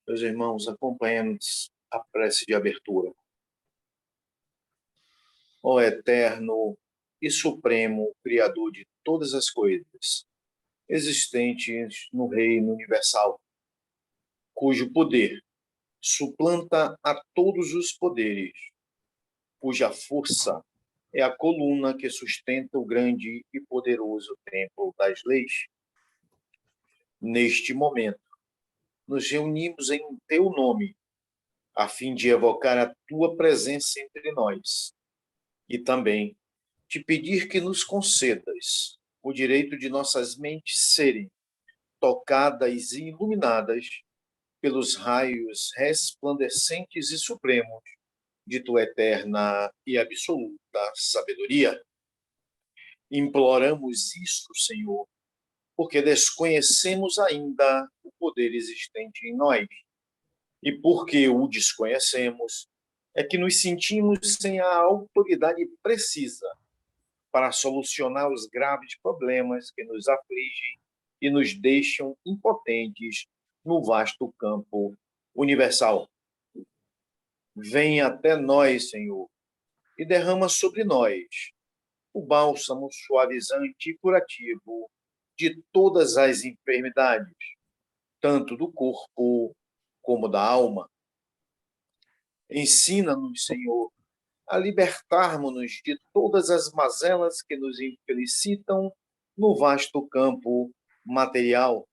Meus irmãos, acompanhemos a prece de abertura. Ó eterno e supremo Criador de todas as coisas, existentes no reino universal, cujo poder suplanta a todos os poderes, cuja força é a coluna que sustenta o grande e poderoso templo das leis. Neste momento, nos reunimos em teu nome, a fim de evocar a tua presença entre nós e também te pedir que nos concedas o direito de nossas mentes serem tocadas e iluminadas pelos raios resplandecentes e supremos de tua eterna e absoluta sabedoria. Imploramos isto, Senhor, porque desconhecemos ainda o poder existente em nós, e porque o desconhecemos, é que nos sentimos sem a autoridade precisa para solucionar os graves problemas que nos afligem e nos deixam impotentes no vasto campo universal. Vem até nós, Senhor, e derrama sobre nós o bálsamo suavizante e curativo de todas as enfermidades, tanto do corpo como da alma. Ensina-nos, Senhor, a libertarmos-nos de todas as mazelas que nos infelicitam no vasto campo material.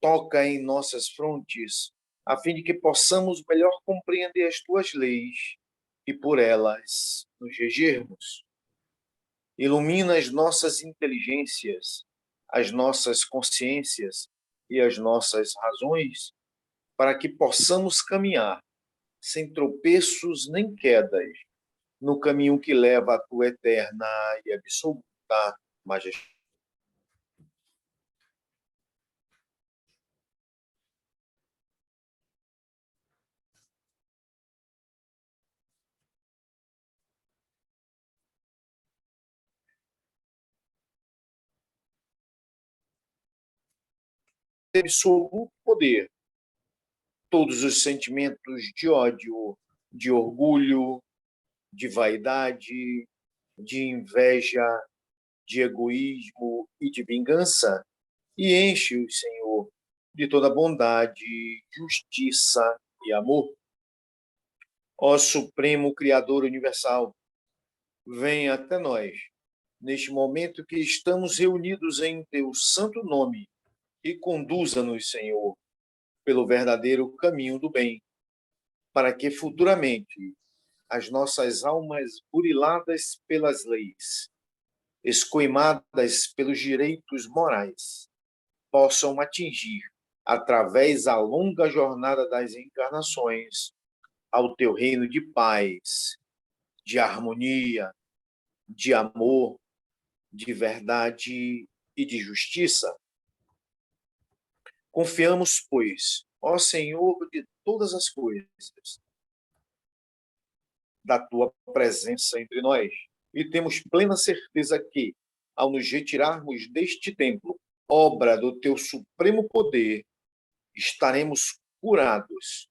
Toca em nossas frontes, a fim de que possamos melhor compreender as tuas leis e por elas nos regermos. Ilumina as nossas inteligências, as nossas consciências e as nossas razões, para que possamos caminhar sem tropeços nem quedas, no caminho que leva à tua eterna e absoluta majestade. Absoluto poder, todos os sentimentos de ódio, de orgulho, de vaidade, de inveja, de egoísmo e de vingança, e enche-os, Senhor, de toda bondade, justiça e amor. Ó Supremo Criador Universal, vem até nós, neste momento que estamos reunidos em teu santo nome, e conduza-nos, Senhor, pelo verdadeiro caminho do bem, para que futuramente as nossas almas buriladas pelas leis, escoimadas pelos direitos morais, possam atingir, através da longa jornada das encarnações, ao teu reino de paz, de harmonia, de amor, de verdade e de justiça. Confiamos, pois, ó Senhor de todas as coisas, da tua presença entre nós, e temos plena certeza que, ao nos retirarmos deste templo, obra do teu supremo poder, estaremos curados,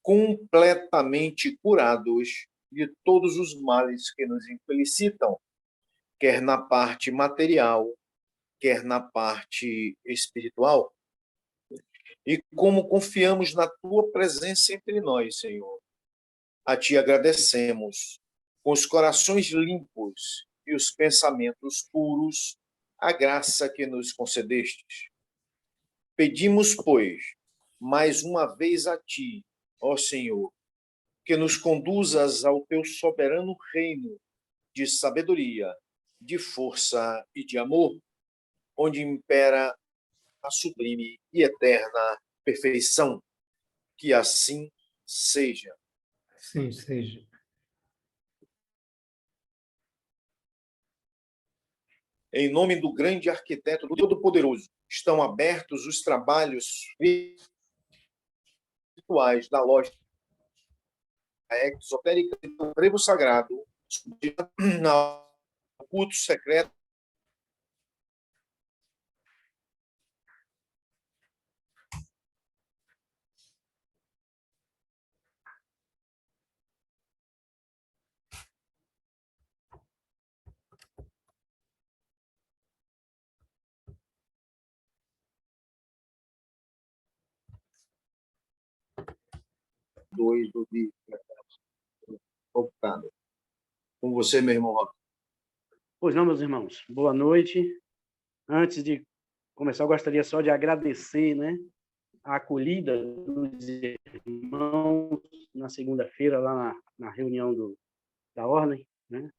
completamente curados de todos os males que nos infelicitam, quer na parte material, quer na parte espiritual. E como confiamos na tua presença entre nós, Senhor, a ti agradecemos, com os corações limpos e os pensamentos puros, a graça que nos concedestes. Pedimos, pois, mais uma vez a ti, ó Senhor, que nos conduzas ao teu soberano reino de sabedoria, de força e de amor, onde impera a sublime e eterna perfeição. Que assim seja. Sim, seja. Em nome do grande arquiteto do Todo-Poderoso, estão abertos os trabalhos virtuais da loja exotérica do Frevo Sagrado, no culto secreto 2 do livro computado. Com você, meu irmão Roberto. Pois não, meus irmãos. Boa noite. Antes de começar, eu gostaria só de agradecer, né, a acolhida dos irmãos na segunda-feira, lá na reunião da Ordem, né?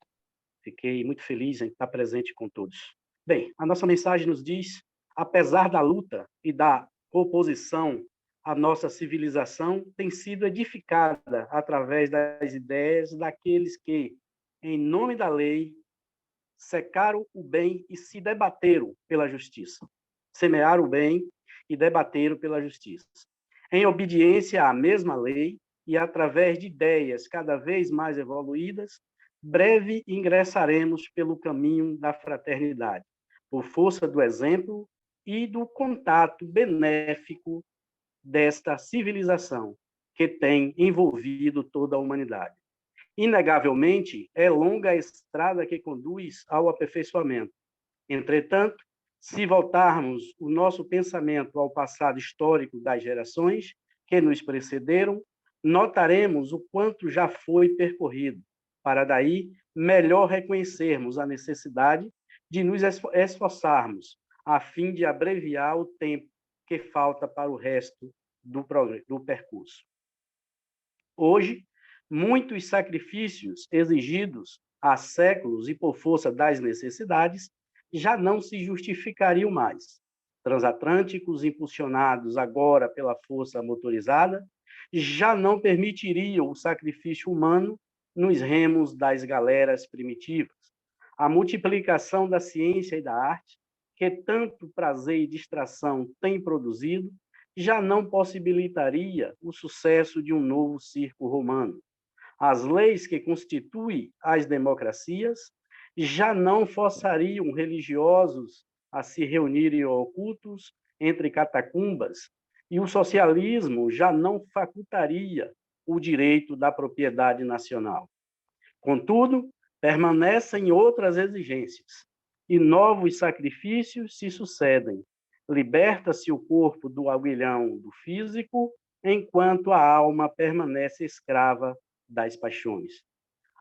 Fiquei muito feliz em estar presente com todos. Bem, a nossa mensagem nos diz: apesar da luta e da oposição, a nossa civilização tem sido edificada através das ideias daqueles que, em nome da lei, secaram o bem e se debateram pela justiça. Semearam o bem e debateram pela justiça. Em obediência à mesma lei e através de ideias cada vez mais evoluídas, breve ingressaremos pelo caminho da fraternidade, por força do exemplo e do contato benéfico desta civilização que tem envolvido toda a humanidade. Inegavelmente, é longa a estrada que conduz ao aperfeiçoamento. Entretanto, se voltarmos o nosso pensamento ao passado histórico das gerações que nos precederam, notaremos o quanto já foi percorrido, para daí melhor reconhecermos a necessidade de nos esforçarmos a fim de abreviar o tempo que falta para o resto do percurso. Hoje, muitos sacrifícios exigidos há séculos e por força das necessidades já não se justificariam mais. Transatlânticos impulsionados agora pela força motorizada já não permitiriam o sacrifício humano nos remos das galeras primitivas. A multiplicação da ciência e da arte, que tanto prazer e distração tem produzido, já não possibilitaria o sucesso de um novo circo romano. As leis que constituem as democracias já não forçariam religiosos a se reunirem ocultos entre catacumbas, e o socialismo já não facultaria o direito da propriedade nacional. Contudo, permanecem outras exigências, e novos sacrifícios se sucedem. Liberta-se o corpo do aguilhão do físico, enquanto a alma permanece escrava das paixões.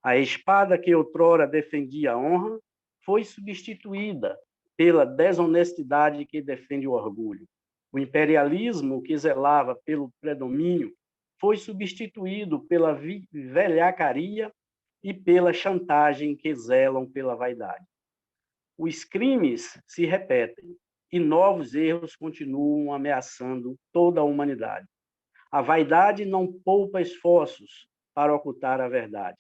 A espada que outrora defendia a honra foi substituída pela desonestidade que defende o orgulho. O imperialismo que zelava pelo predomínio foi substituído pela velhacaria e pela chantagem que zelam pela vaidade. Os crimes se repetem e novos erros continuam ameaçando toda a humanidade. A vaidade não poupa esforços para ocultar a verdade,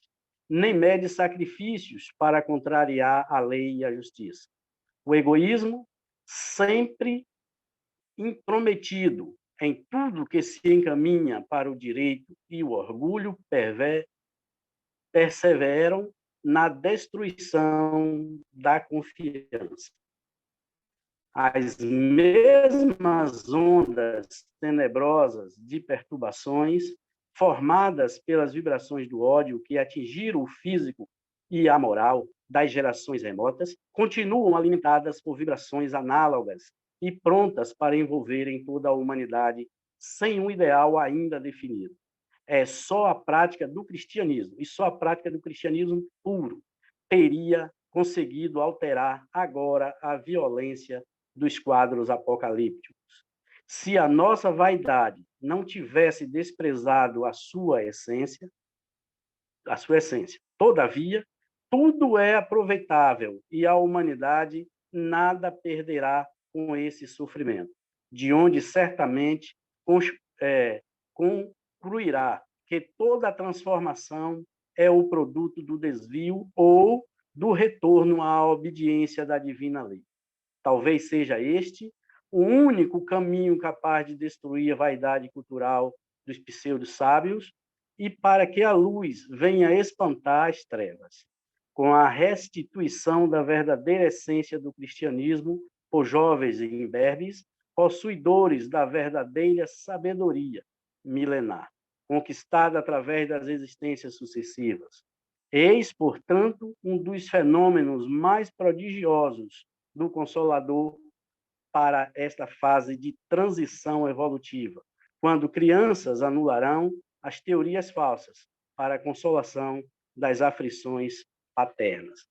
nem mede sacrifícios para contrariar a lei e a justiça. O egoísmo, sempre intrometido em tudo que se encaminha para o direito, e o orgulho perseveram na destruição da confiança. As mesmas ondas tenebrosas de perturbações formadas pelas vibrações do ódio que atingiram o físico e a moral das gerações remotas continuam alimentadas por vibrações análogas e prontas para envolverem toda a humanidade sem um ideal ainda definido. É só a prática do cristianismo, e só a prática do cristianismo puro, teria conseguido alterar agora a violência dos quadros apocalípticos. Se a nossa vaidade não tivesse desprezado a sua essência, todavia, tudo é aproveitável e a humanidade nada perderá com esse sofrimento, de onde certamente concluirá que toda transformação é o produto do desvio ou do retorno à obediência da divina lei. Talvez seja este o único caminho capaz de destruir a vaidade cultural dos pseudo-sábios e para que a luz venha espantar as trevas, com a restituição da verdadeira essência do cristianismo por jovens e imberbes, possuidores da verdadeira sabedoria milenar, conquistada através das existências sucessivas. Eis, portanto, um dos fenômenos mais prodigiosos do Consolador para esta fase de transição evolutiva, quando crianças anularão as teorias falsas para a consolação das aflições paternas.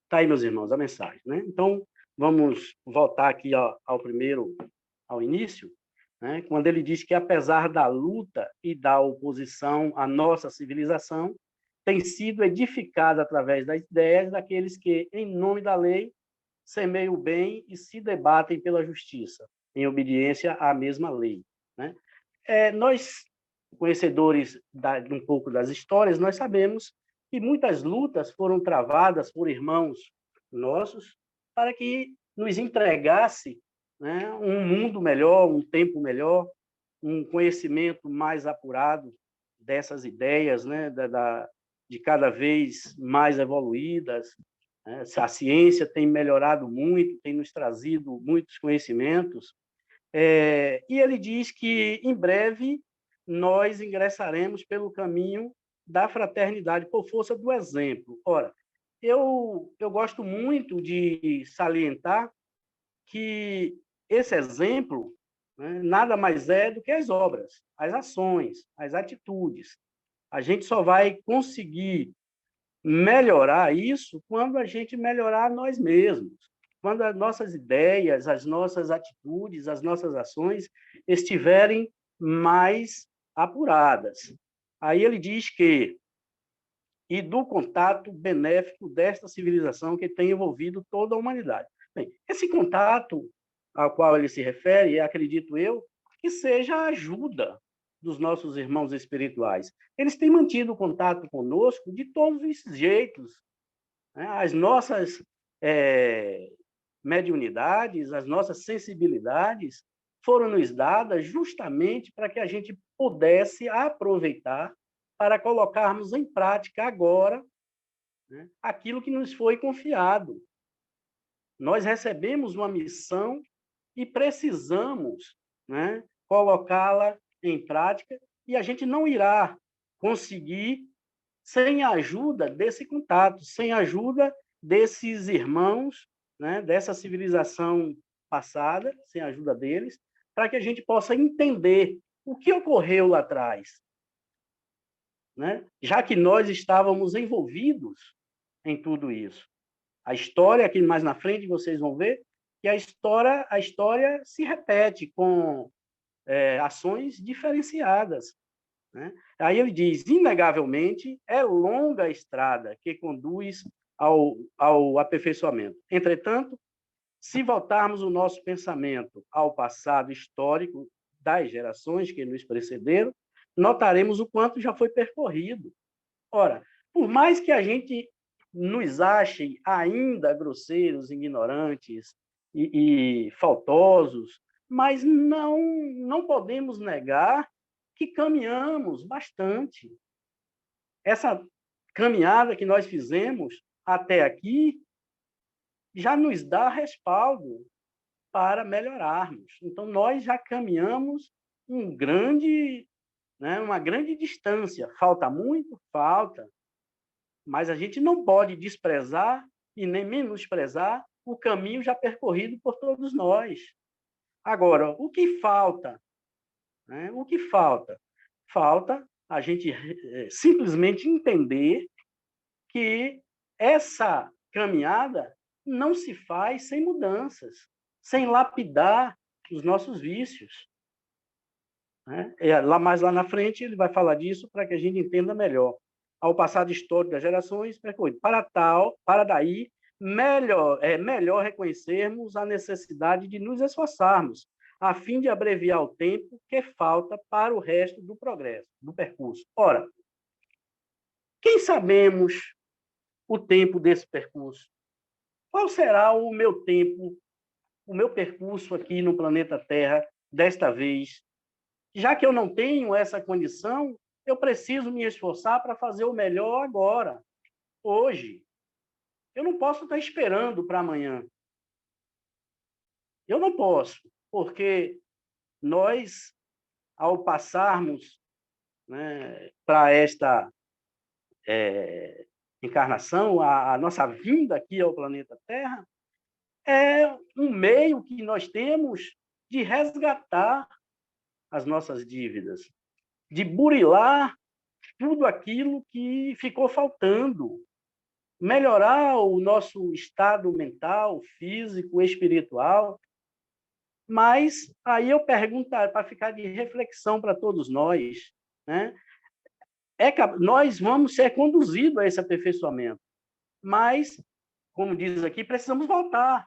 Está aí, meus irmãos, a mensagem, né? Então, vamos voltar aqui ao início, né? Quando ele diz que, apesar da luta e da oposição, a nossa civilização tem sido edificada através das ideias daqueles que, em nome da lei, semeiam o bem e se debatem pela justiça, em obediência à mesma lei, né? Nós, conhecedores um pouco das histórias, nós sabemos que muitas lutas foram travadas por irmãos nossos para que nos entregasse, né, um mundo melhor, um tempo melhor, um conhecimento mais apurado dessas ideias, né, de cada vez mais evoluídas. A ciência tem melhorado muito, tem nos trazido muitos conhecimentos, e ele diz que, em breve, nós ingressaremos pelo caminho da fraternidade por força do exemplo. Ora, eu gosto muito de salientar que esse exemplo, né, nada mais é do que as obras, as ações, as atitudes. A gente só vai conseguir melhorar isso quando a gente melhorar nós mesmos, quando as nossas ideias, as nossas atitudes, as nossas ações estiverem mais apuradas. Aí ele diz que, e do contato benéfico desta civilização que tem envolvido toda a humanidade. Bem, esse contato ao qual ele se refere, acredito eu, que seja a ajuda dos nossos irmãos espirituais. Eles têm mantido contato conosco de todos os jeitos, né? As nossas mediunidades, as nossas sensibilidades foram nos dadas justamente para que a gente pudesse aproveitar para colocarmos em prática agora, né, aquilo que nos foi confiado. Nós recebemos uma missão e precisamos, né, colocá-la em prática, e a gente não irá conseguir sem a ajuda desse contato, sem a ajuda desses irmãos, né, dessa civilização passada, sem a ajuda deles, para que a gente possa entender o que ocorreu lá atrás, né? Já que nós estávamos envolvidos em tudo isso. A história, aqui mais na frente, vocês vão ver que a história se repete com ações diferenciadas, né? Aí ele diz, inegavelmente, é longa a estrada que conduz ao aperfeiçoamento. Entretanto, se voltarmos o nosso pensamento ao passado histórico das gerações que nos precederam, notaremos o quanto já foi percorrido. Ora, por mais que a gente nos ache ainda grosseiros, ignorantes e faltosos, mas não podemos negar que caminhamos bastante. Essa caminhada que nós fizemos até aqui já nos dá respaldo para melhorarmos. Então, nós já caminhamos uma grande distância. Falta muito? Falta. Mas a gente não pode desprezar e nem menosprezar o caminho já percorrido por todos nós. Agora, o que falta? Né? O que falta? Falta a gente simplesmente entender que essa caminhada não se faz sem mudanças, sem lapidar os nossos vícios, né? Mais lá na frente ele vai falar disso para que a gente entenda melhor. Ao passado histórico das gerações percorrido. Para daí, melhor reconhecermos a necessidade de nos esforçarmos, a fim de abreviar o tempo que falta para o resto do progresso, do percurso. Ora, quem sabemos o tempo desse percurso? Qual será o meu tempo, o meu percurso aqui no planeta Terra desta vez? Já que eu não tenho essa condição, eu preciso me esforçar para fazer o melhor agora, hoje. Eu não posso estar esperando para amanhã. Eu não posso, porque nós, ao passarmos, né, para esta encarnação, a nossa vinda aqui ao planeta Terra, é um meio que nós temos de resgatar as nossas dívidas, de burilar tudo aquilo que ficou faltando, melhorar o nosso estado mental, físico, espiritual. Mas aí eu pergunto para ficar de reflexão para todos nós, né? Nós vamos ser conduzidos a esse aperfeiçoamento, mas, como diz aqui, precisamos voltar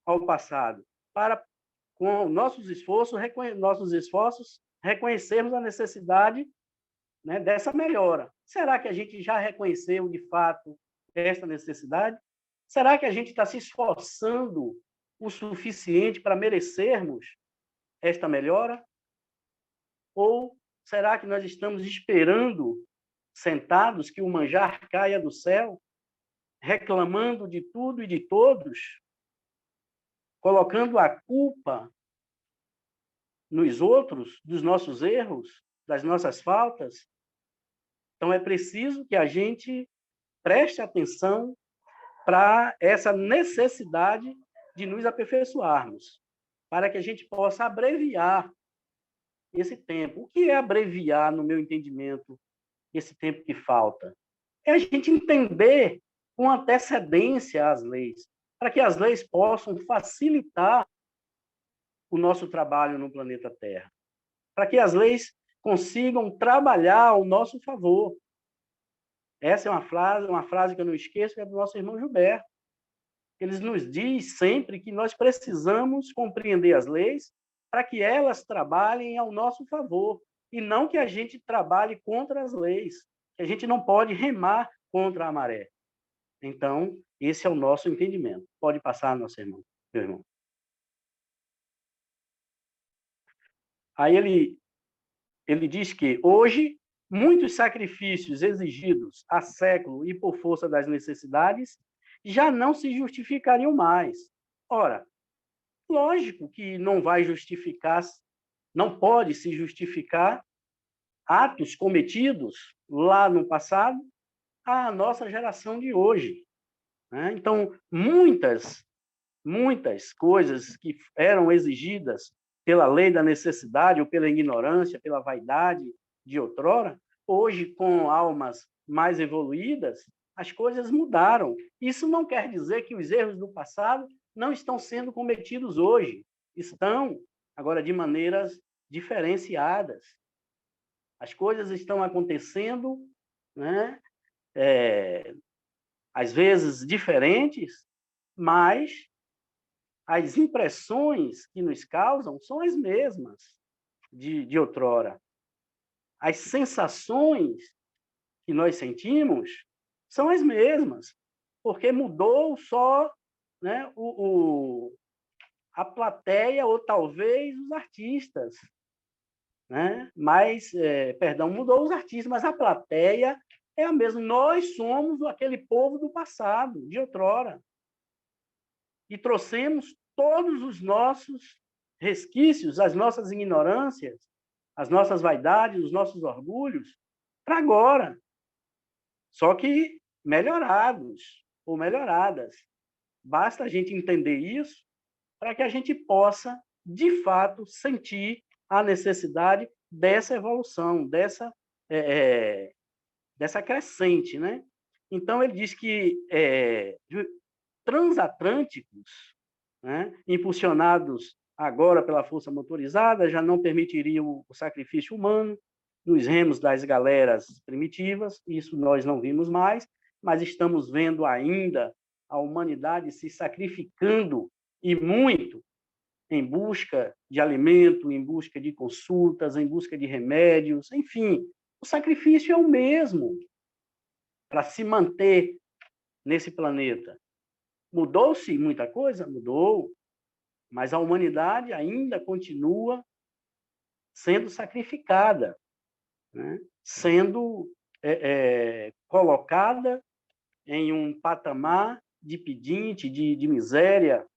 ao passado para, com nossos esforços, reconhecermos a necessidade, né, dessa melhora. Será que a gente já reconheceu, de fato, esta necessidade? Será que a gente está se esforçando o suficiente para merecermos esta melhora? Ou será que nós estamos esperando, sentados, que o manjar caia do céu, reclamando de tudo e de todos, colocando a culpa nos outros, dos nossos erros, das nossas faltas? Então, é preciso que a gente preste atenção para essa necessidade de nos aperfeiçoarmos, para que a gente possa abreviar esse tempo. O que é abreviar, no meu entendimento, esse tempo que falta? É a gente entender com antecedência as leis, para que as leis possam facilitar o nosso trabalho no planeta Terra, para que as leis consigam trabalhar ao nosso favor. Essa é uma frase que eu não esqueço, que é do nosso irmão Gilberto. Ele nos diz sempre que nós precisamos compreender as leis para que elas trabalhem ao nosso favor, e não que a gente trabalhe contra as leis. A gente não pode remar contra a maré. Então, esse é o nosso entendimento. Pode passar, nosso irmão, meu irmão. Aí ele diz que hoje muitos sacrifícios exigidos há século e por força das necessidades já não se justificariam mais. Ora, lógico que não vai justificar, não pode se justificar atos cometidos lá no passado à nossa geração de hoje, né? Então, muitas coisas que eram exigidas pela lei da necessidade ou pela ignorância, pela vaidade de outrora, hoje, com almas mais evoluídas, as coisas mudaram. Isso não quer dizer que os erros do passado não estão sendo cometidos hoje. Estão, agora, de maneiras diferenciadas. As coisas estão acontecendo, né? Às vezes diferentes, mas as impressões que nos causam são as mesmas de outrora. As sensações que nós sentimos são as mesmas, porque mudou só, né, a plateia ou talvez os artistas, né? Mudou os artistas, mas a plateia é a mesma. Nós somos aquele povo do passado, de outrora. E trouxemos todos os nossos resquícios, as nossas ignorâncias, as nossas vaidades, os nossos orgulhos, para agora. Só que melhorados ou melhoradas. Basta a gente entender isso para que a gente possa, de fato, sentir a necessidade dessa evolução, dessa crescente, né? Então, ele diz que transatlânticos, né, impulsionados agora pela força motorizada, já não permitiriam o sacrifício humano nos remos das galeras primitivas. Isso nós não vimos mais, mas estamos vendo ainda a humanidade se sacrificando, e muito, em busca de alimento, em busca de consultas, em busca de remédios, enfim. O sacrifício é o mesmo para se manter nesse planeta. Mudou-se muita coisa? Mudou. Mas a humanidade ainda continua sendo sacrificada, né? Sendo colocada em um patamar de pedinte, de miséria.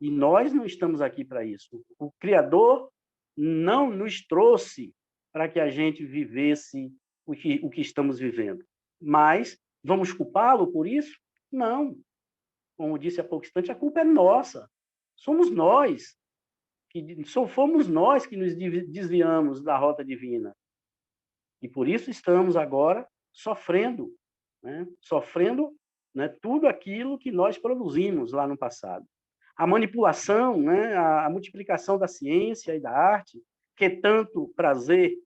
E nós não estamos aqui para isso. O Criador não nos trouxe para que a gente vivesse o que estamos vivendo. Mas vamos culpá-lo por isso? Não. Como disse há pouco instante, a culpa é nossa. Fomos nós que nos desviamos da rota divina. E por isso estamos agora sofrendo, sofrendo, tudo aquilo que nós produzimos lá no passado. A manipulação, a multiplicação da ciência e da arte, que tanto prazer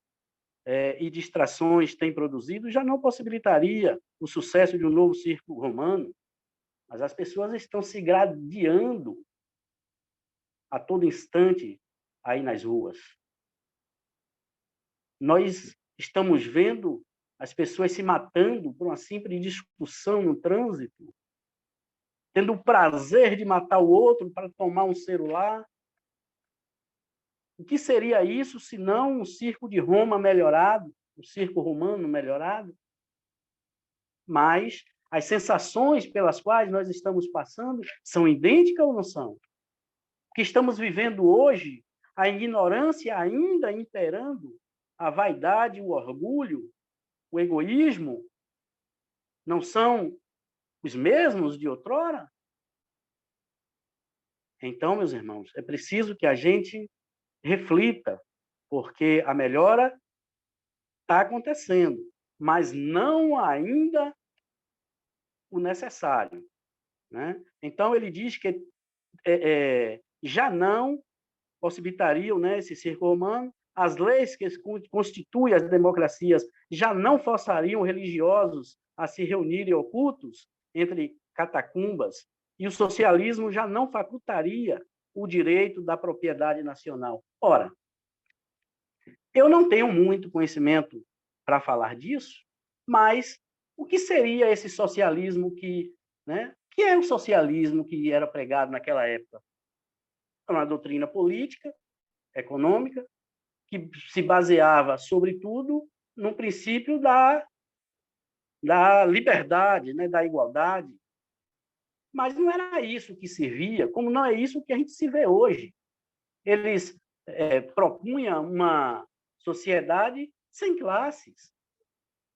e distrações tem produzido, já não possibilitaria o sucesso de um novo circo romano, mas as pessoas estão se gladiando a todo instante aí nas ruas. Nós estamos vendo as pessoas se matando por uma simples discussão no trânsito, tendo o prazer de matar o outro para tomar um celular. O que seria isso se não um circo de Roma melhorado, um circo romano melhorado? Mas as sensações pelas quais nós estamos passando são idênticas ou não são? O que estamos vivendo hoje, a ignorância ainda imperando, a vaidade, o orgulho, o egoísmo, não são os mesmos de outrora? Então, meus irmãos, é preciso que a gente reflita, porque a melhora está acontecendo, mas não ainda o necessário. Então, ele diz que já não possibilitariam esse circo romano, as leis que constituem as democracias já não forçariam religiosos a se reunirem ocultos entre catacumbas, e o socialismo já não facultaria o direito da propriedade nacional. Ora, eu não tenho muito conhecimento para falar disso, mas o que seria esse socialismo que é o socialismo que era pregado naquela época? É uma doutrina política, econômica, que se baseava, sobretudo, no princípio da liberdade, da igualdade. Mas não era isso que se via, como não é isso que a gente se vê hoje. Eles propunham uma sociedade sem classes,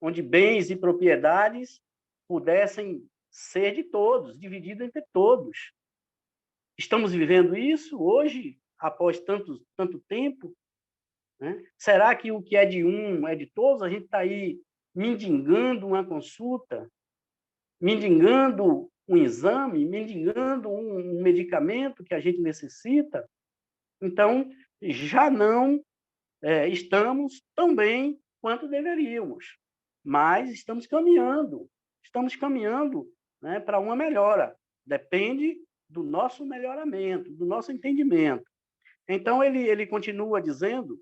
onde bens e propriedades pudessem ser de todos, dividido entre todos. Estamos vivendo isso hoje, após tanto tempo? Será que o que é de um é de todos? A gente está aí mendigando uma consulta, mendigando um exame, mendigando um medicamento que a gente necessita. Então, já não estamos tão bem quanto deveríamos, mas estamos caminhando para uma melhora. Depende do nosso melhoramento, do nosso entendimento. Então, ele continua dizendo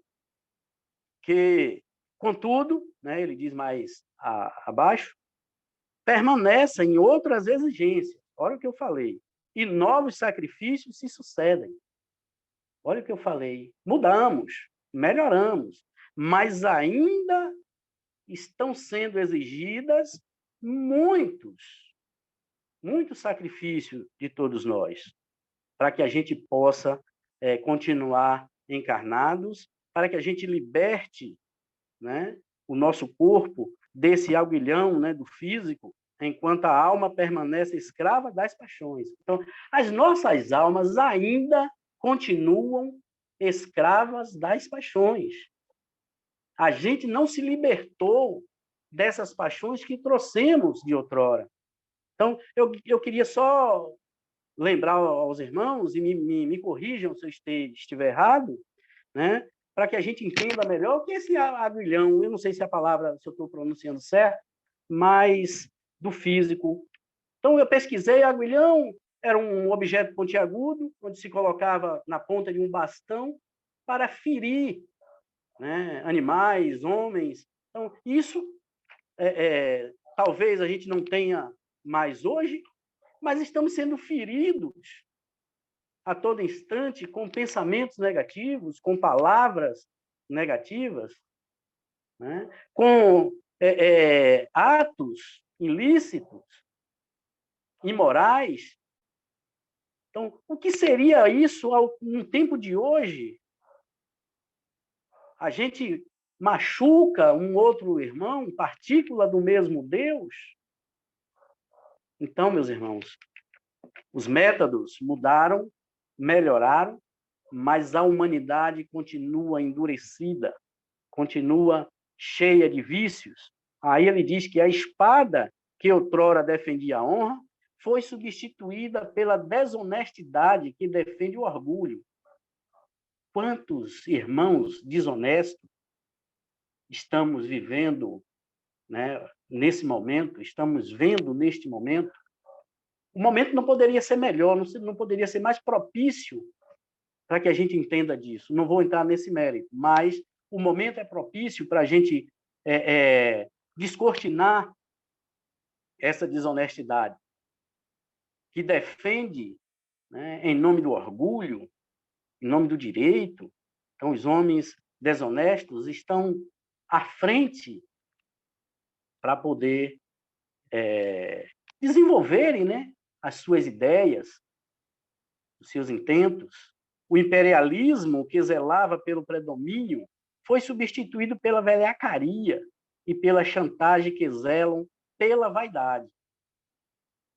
que, contudo, ele diz mais abaixo, permanecem outras exigências. Olha o que eu falei. E novos sacrifícios se sucedem. Olha o que eu falei. Mudamos, melhoramos, mas ainda estão sendo exigidas muitos sacrifícios de todos nós, para que a gente possa continuar encarnados, para que a gente liberte o nosso corpo desse aguilhão do físico, enquanto a alma permanece escrava das paixões. Então, as nossas almas ainda continuam escravas das paixões. A gente não se libertou dessas paixões que trouxemos de outrora. Então, eu queria só lembrar aos irmãos, e me corrijam se eu estiver errado, para que a gente entenda melhor o que é esse aguilhão. Eu não sei se a palavra, se eu estou pronunciando certo, mas do físico. Então, eu pesquisei, aguilhão era um objeto pontiagudo, onde se colocava na ponta de um bastão para ferir animais, homens. Então, isso talvez a gente não tenha mais hoje, mas estamos sendo feridos a todo instante com pensamentos negativos, com palavras negativas, com atos ilícitos, imorais. Então, o que seria isso no tempo de hoje? A gente machuca um outro irmão, partícula do mesmo Deus? Então, meus irmãos, os métodos mudaram, melhoraram, mas a humanidade continua endurecida, continua cheia de vícios. Aí ele diz que a espada que outrora defendia a honra foi substituída pela desonestidade que defende o orgulho. Quantos irmãos desonestos estamos vivendo, né, nesse momento, estamos vendo neste momento? O momento não poderia ser melhor, não poderia ser mais propício para que a gente entenda disso. Não vou entrar nesse mérito, mas o momento é propício para a gente descortinar essa desonestidade que defende, né, em nome do orgulho, em nome do direito. Então, os homens desonestos estão à frente para poder desenvolverem, né, as suas ideias, os seus intentos. O imperialismo, que zelava pelo predomínio, foi substituído pela velhacaria e pela chantagem que zelam pela vaidade.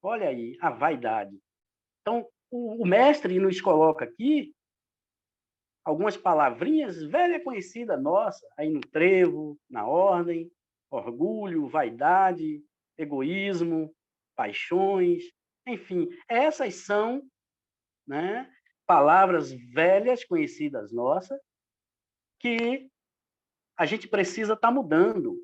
Olha aí, a vaidade. Então, o mestre nos coloca aqui algumas palavrinhas velha conhecida nossa, aí no trevo, na ordem: orgulho, vaidade, egoísmo, paixões, enfim, essas são, né, palavras velhas conhecidas nossas que a gente precisa estar mudando.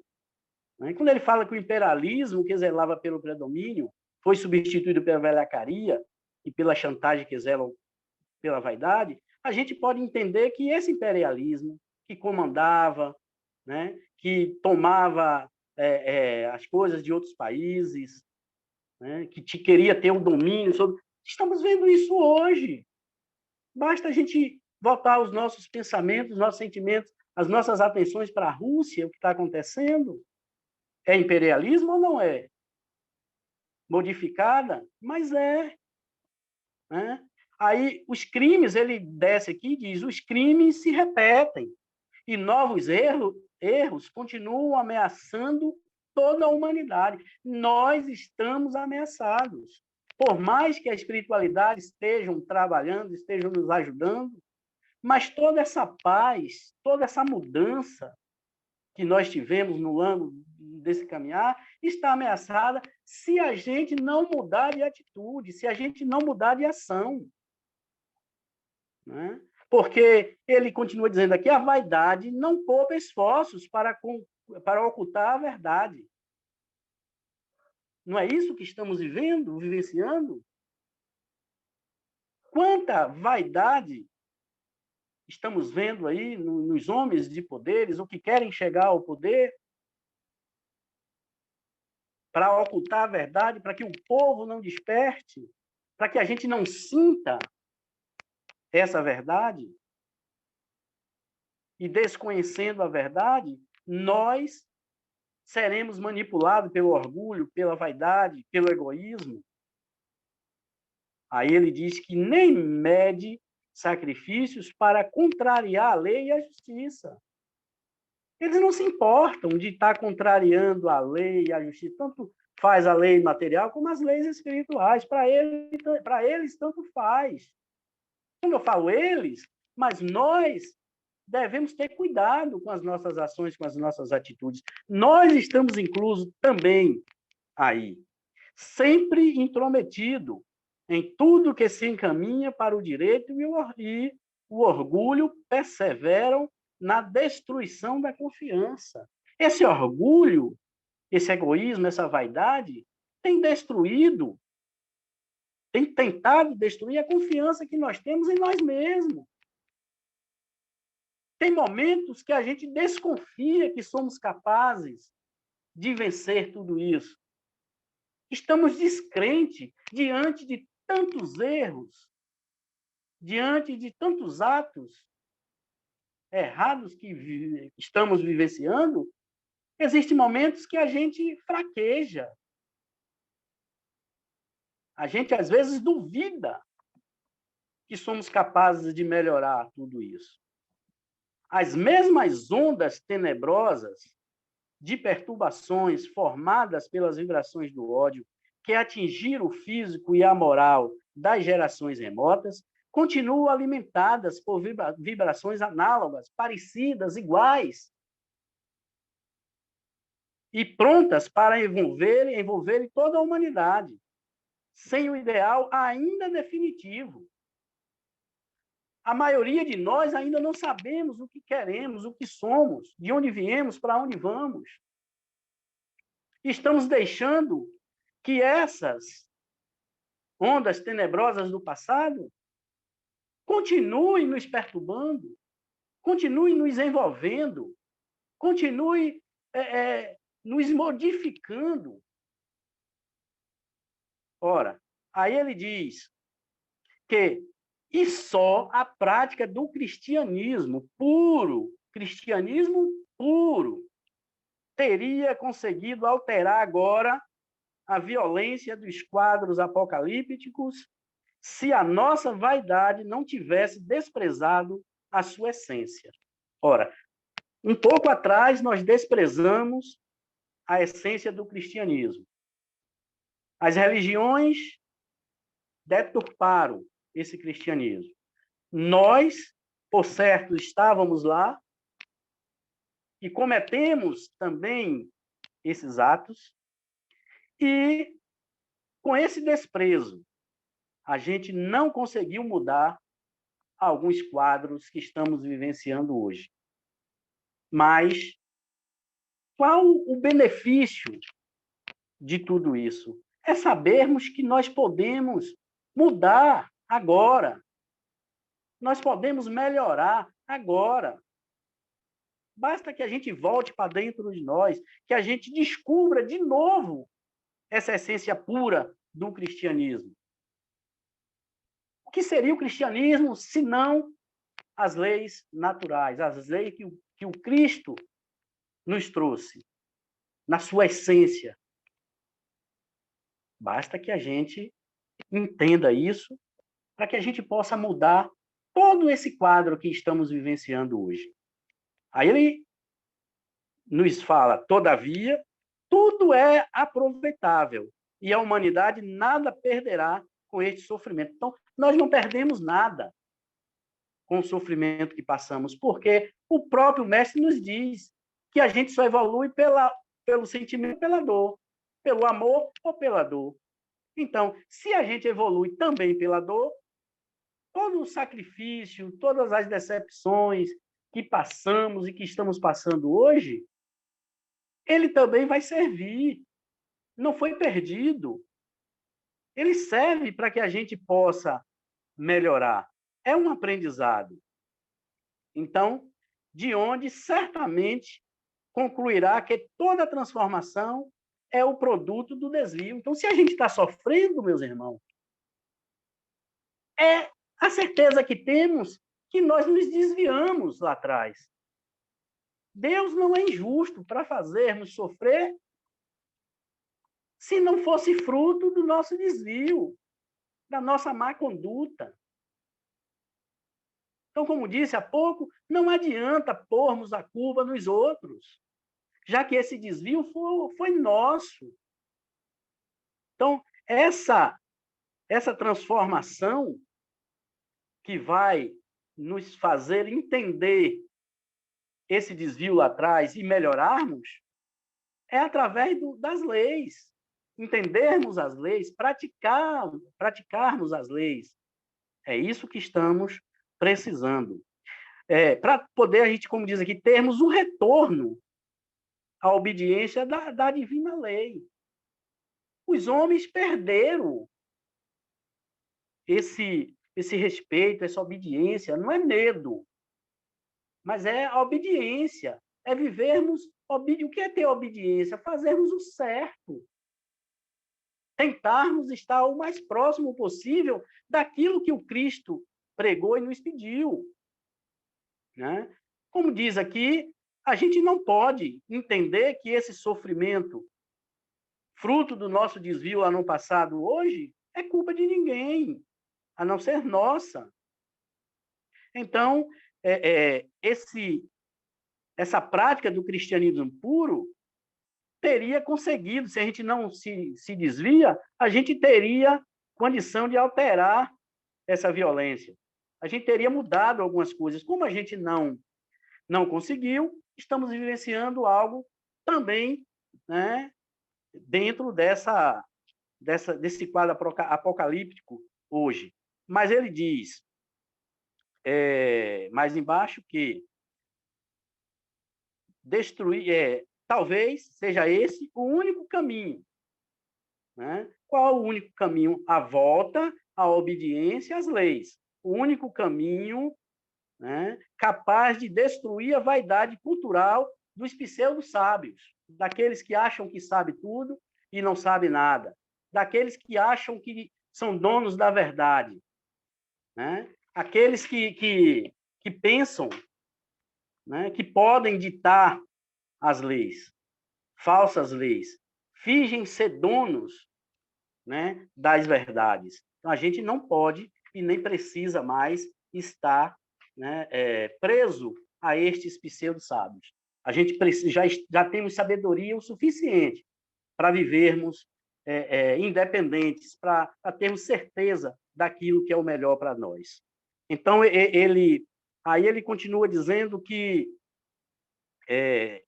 Né? Quando ele fala que o imperialismo, que zelava pelo predomínio, foi substituído pela velhacaria e pela chantagem que zelam pela vaidade, a gente pode entender que esse imperialismo que comandava, né, que tomava as coisas de outros países, né, que queria ter um domínio sobre... Estamos vendo isso hoje. Basta a gente voltar os nossos pensamentos, os nossos sentimentos, as nossas atenções para a Rússia, o que está acontecendo. É imperialismo ou não é? Modificada? Mas é. Né? Aí, os crimes, ele desce aqui e diz, os crimes se repetem e novos erros continuam ameaçando toda a humanidade. Nós estamos ameaçados. Por mais que a espiritualidade estejam trabalhando, estejam nos ajudando, mas toda essa paz, toda essa mudança que nós tivemos no longo desse caminhar está ameaçada se a gente não mudar de atitude, se a gente não mudar de ação. Né? Porque ele continua dizendo aqui, a vaidade não poupa esforços para ocultar a verdade. Não é isso que estamos vivendo, vivenciando? Quanta vaidade estamos vendo aí nos homens de poderes, ou que querem chegar ao poder, para ocultar a verdade, para que o povo não desperte, para que a gente não sinta essa verdade. E desconhecendo a verdade, nós seremos manipulados pelo orgulho, pela vaidade, pelo egoísmo. Aí ele diz que nem mede sacrifícios para contrariar a lei e a justiça. Eles não se importam de estar contrariando a lei e a justiça. Tanto faz a lei material como as leis espirituais. Para eles, tanto faz. Quando eu falo eles, mas nós devemos ter cuidado com as nossas ações, com as nossas atitudes. Nós estamos inclusos também aí, sempre intrometido em tudo que se encaminha para o direito e o orgulho perseveram na destruição da confiança. Esse orgulho, esse egoísmo, essa vaidade tem destruído, tem tentado destruir a confiança que nós temos em nós mesmos. Tem momentos que a gente desconfia que somos capazes de vencer tudo isso. Estamos descrentes diante de tantos erros, diante de tantos atos errados que estamos vivenciando. Existem momentos que a gente fraqueja. A gente, às vezes, duvida que somos capazes de melhorar tudo isso. As mesmas ondas tenebrosas de perturbações formadas pelas vibrações do ódio que atingiram o físico e a moral das gerações remotas continuam alimentadas por vibrações análogas, parecidas, iguais. e prontas para envolverem toda a humanidade, sem o ideal ainda definitivo. A maioria de nós ainda não sabemos o que queremos, o que somos, de onde viemos, para onde vamos. Estamos deixando que essas ondas tenebrosas do passado continuem nos perturbando, continuem nos envolvendo, continuem nos modificando. Ora, aí ele diz que e só a prática do cristianismo puro, teria conseguido alterar agora a violência dos quadros apocalípticos se a nossa vaidade não tivesse desprezado a sua essência. Ora, um pouco atrás nós desprezamos a essência do cristianismo. As religiões deturparam esse cristianismo. Nós, por certo, estávamos lá e cometemos também esses atos, e com esse desprezo, a gente não conseguiu mudar alguns quadros que estamos vivenciando hoje. Mas qual o benefício de tudo isso? É sabermos que nós podemos mudar agora. Nós podemos melhorar agora. Basta que a gente volte para dentro de nós, que a gente descubra de novo essa essência pura do cristianismo. O que seria o cristianismo se não as leis naturais, as leis que o Cristo nos trouxe, na sua essência? Basta que a gente entenda isso para que a gente possa mudar todo esse quadro que estamos vivenciando hoje. Aí ele nos fala, todavia, tudo é aproveitável e a humanidade nada perderá com este sofrimento. Então, nós não perdemos nada com o sofrimento que passamos, porque o próprio mestre nos diz que a gente só evolui pelo sentimento, pela dor, pelo amor ou pela dor. Então, se a gente evolui também pela dor, todo o sacrifício, todas as decepções que passamos e que estamos passando hoje, ele também vai servir. Não foi perdido. Ele serve para que a gente possa melhorar. É um aprendizado. Então, de onde certamente concluirá que toda transformação é o produto do desvio. Então, se a gente está sofrendo, meus irmãos, é a certeza que temos que nós nos desviamos lá atrás. Deus não é injusto para fazermos sofrer se não fosse fruto do nosso desvio, da nossa má conduta. Então, como disse há pouco, não adianta pormos a culpa nos outros, já que esse desvio foi nosso. Então, essa transformação que vai nos fazer entender esse desvio lá atrás e melhorarmos é através das leis. Entendermos as leis, praticarmos as leis. É isso que estamos precisando. Para poder a gente, como diz aqui, termos um retorno à obediência da divina lei. Os homens perderam esse respeito, essa obediência. Não é medo, mas é a obediência. É vivermos... O que é ter obediência? Fazermos o certo. Tentarmos estar o mais próximo possível daquilo que o Cristo pregou e nos pediu. Né? Como diz aqui, a gente não pode entender que esse sofrimento, fruto do nosso desvio lá no passado, hoje, é culpa de ninguém, a não ser nossa. Então, essa prática do cristianismo puro teria conseguido, se a gente não se desvia, a gente teria condição de alterar essa violência. A gente teria mudado algumas coisas. Como a gente não conseguiu, estamos vivenciando algo também né, dentro desse quadro apocalíptico hoje. Mas ele diz, mais embaixo, que talvez seja esse o único caminho. Né? Qual o único caminho? A volta à obediência às leis. O único caminho, né, capaz de destruir a vaidade cultural dos pseudo-sábios, daqueles que acham que sabe tudo e não sabe nada, daqueles que acham que são donos da verdade, né? Aqueles que pensam, né, que podem ditar as leis, falsas leis, fingem ser donos, né, das verdades. Então, a gente não pode e nem precisa mais estar, né, preso a estes pseudo-sábios. A gente já temos sabedoria o suficiente para vivermos independentes, para termos certeza daquilo que é o melhor para nós. Então, ele continua dizendo que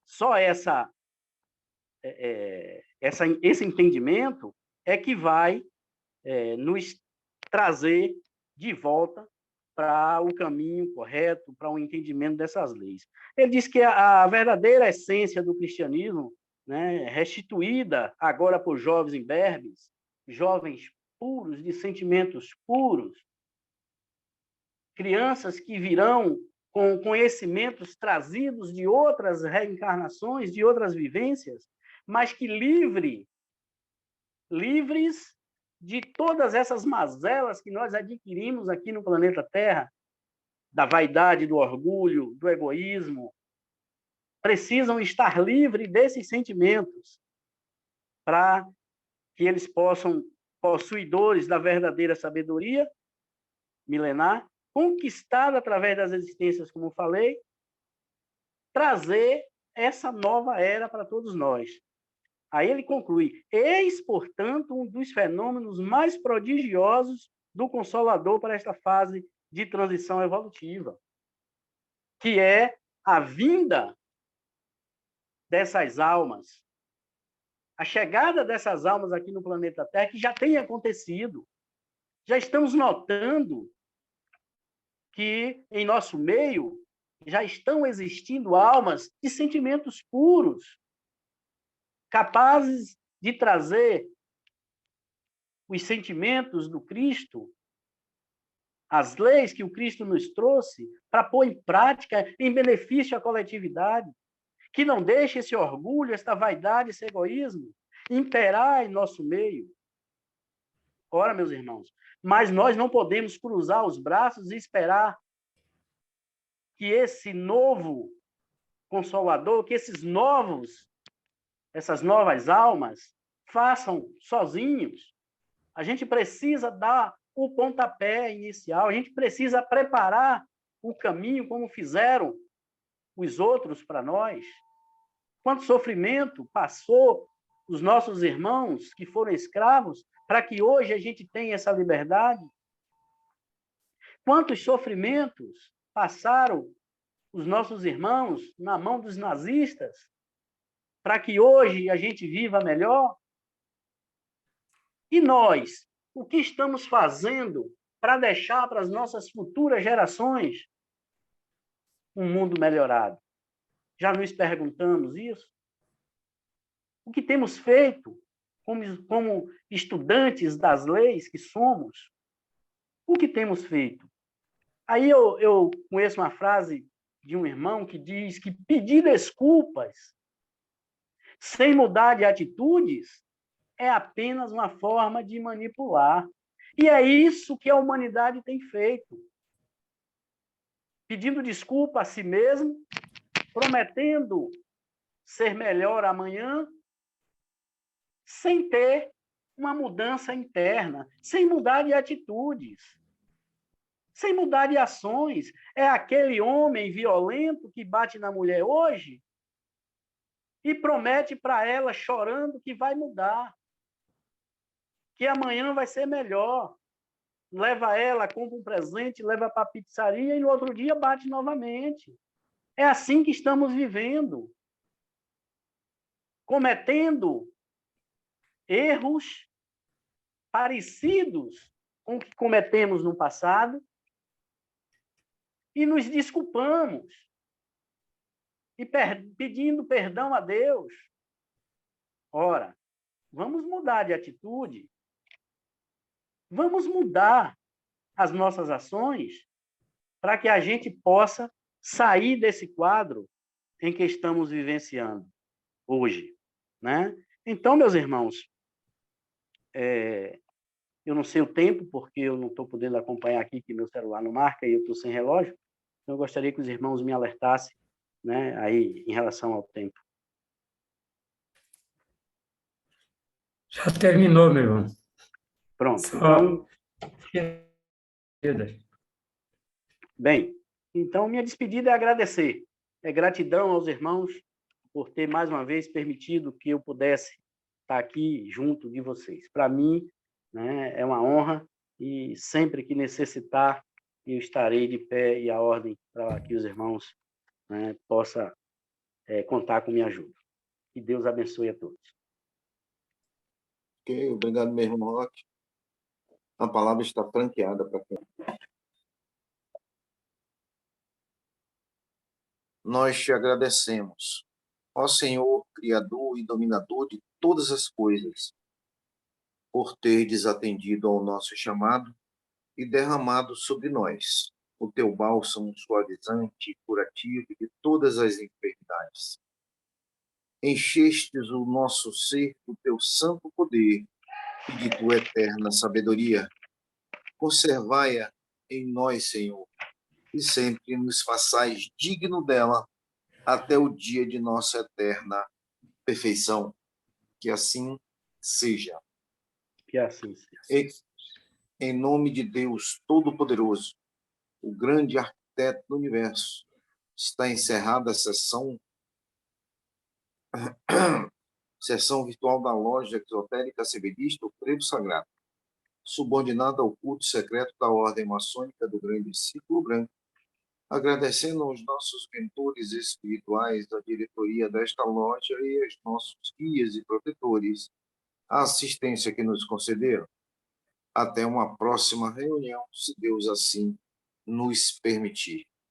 só esse entendimento é que vai nos trazer de volta para o caminho correto, para o entendimento dessas leis. Ele diz que a verdadeira essência do cristianismo, né, restituída agora por jovens imberbes, jovens puros, de sentimentos puros, crianças que virão com conhecimentos trazidos de outras reencarnações, de outras vivências, mas que livres de todas essas mazelas que nós adquirimos aqui no planeta Terra, da vaidade, do orgulho, do egoísmo, precisam estar livres desses sentimentos para que eles possam, possuidores da verdadeira sabedoria milenar, conquistada através das existências, como falei, trazer essa nova era para todos nós. Aí ele conclui: eis, portanto, um dos fenômenos mais prodigiosos do Consolador para esta fase de transição evolutiva, que é a vinda dessas almas, a chegada dessas almas aqui no planeta Terra, que já tem acontecido. Já estamos notando que em nosso meio já estão existindo almas de sentimentos puros, capazes de trazer os sentimentos do Cristo, as leis que o Cristo nos trouxe, para pôr em prática em benefício à coletividade, que não deixe esse orgulho, esta vaidade, esse egoísmo imperar em nosso meio. Ora, meus irmãos, mas nós não podemos cruzar os braços e esperar que esse novo Consolador, que essas novas almas façam sozinhos. A gente precisa dar o pontapé inicial, a gente precisa preparar o caminho como fizeram os outros para nós. Quanto sofrimento passou os nossos irmãos que foram escravos para que hoje a gente tenha essa liberdade? Quantos sofrimentos passaram os nossos irmãos na mão dos nazistas para que hoje a gente viva melhor? E nós, o que estamos fazendo para deixar para as nossas futuras gerações um mundo melhorado? Já nos perguntamos isso? O que temos feito como estudantes das leis que somos? O que temos feito? Aí eu conheço uma frase de um irmão que diz que pedir desculpas sem mudar de atitudes é apenas uma forma de manipular. E é isso que a humanidade tem feito. Pedindo desculpa a si mesmo, prometendo ser melhor amanhã, sem ter uma mudança interna, sem mudar de atitudes, sem mudar de ações. É aquele homem violento que bate na mulher hoje e promete para ela, chorando, que vai mudar, que amanhã vai ser melhor. Leva ela, compra um presente, leva para a pizzaria e no outro dia bate novamente. É assim que estamos vivendo. cometendo erros parecidos com o que cometemos no passado e nos desculpamos e pedindo perdão a Deus. Ora, vamos mudar de atitude, vamos mudar as nossas ações para que a gente possa sair desse quadro em que estamos vivenciando hoje, né? Então, meus irmãos, eu não sei o tempo, porque eu não estou podendo acompanhar aqui, que meu celular não marca e eu estou sem relógio, então eu gostaria que os irmãos me alertassem, né, aí, em relação ao tempo. Já terminou, meu irmão. Pronto, Só... então, bem, então minha despedida é agradecer, é gratidão aos irmãos por ter mais uma vez permitido que eu pudesse estar aqui junto de vocês. Para mim, né, é uma honra e sempre que necessitar, eu estarei de pé e à ordem para que os irmãos, né, possam contar com minha ajuda. Que Deus abençoe a todos. Ok, obrigado, meu irmão Roque. A palavra está franqueada para quem. Nós te agradecemos, ó Senhor, Criador e Dominador de todas as coisas, por ter desatendido ao nosso chamado e derramado sobre nós o teu bálsamo suavizante e curativo de todas as enfermidades. Enchestes o nosso ser do teu santo poder e de tua eterna sabedoria. Conservai-a em nós, Senhor, e sempre nos façais digno dela até o dia de nossa eterna perfeição. Que assim seja. Que assim seja. Em nome de Deus Todo-Poderoso, o grande arquiteto do universo, está encerrada a sessão virtual da loja exotérica Severista, o Frevo Sagrado, subordinada ao culto secreto da Ordem Maçônica do Grande Círculo Branco, agradecendo aos nossos mentores espirituais da diretoria desta loja e aos nossos guias e protetores a assistência que nos concederam. Até uma próxima reunião, se Deus assim nos permitir.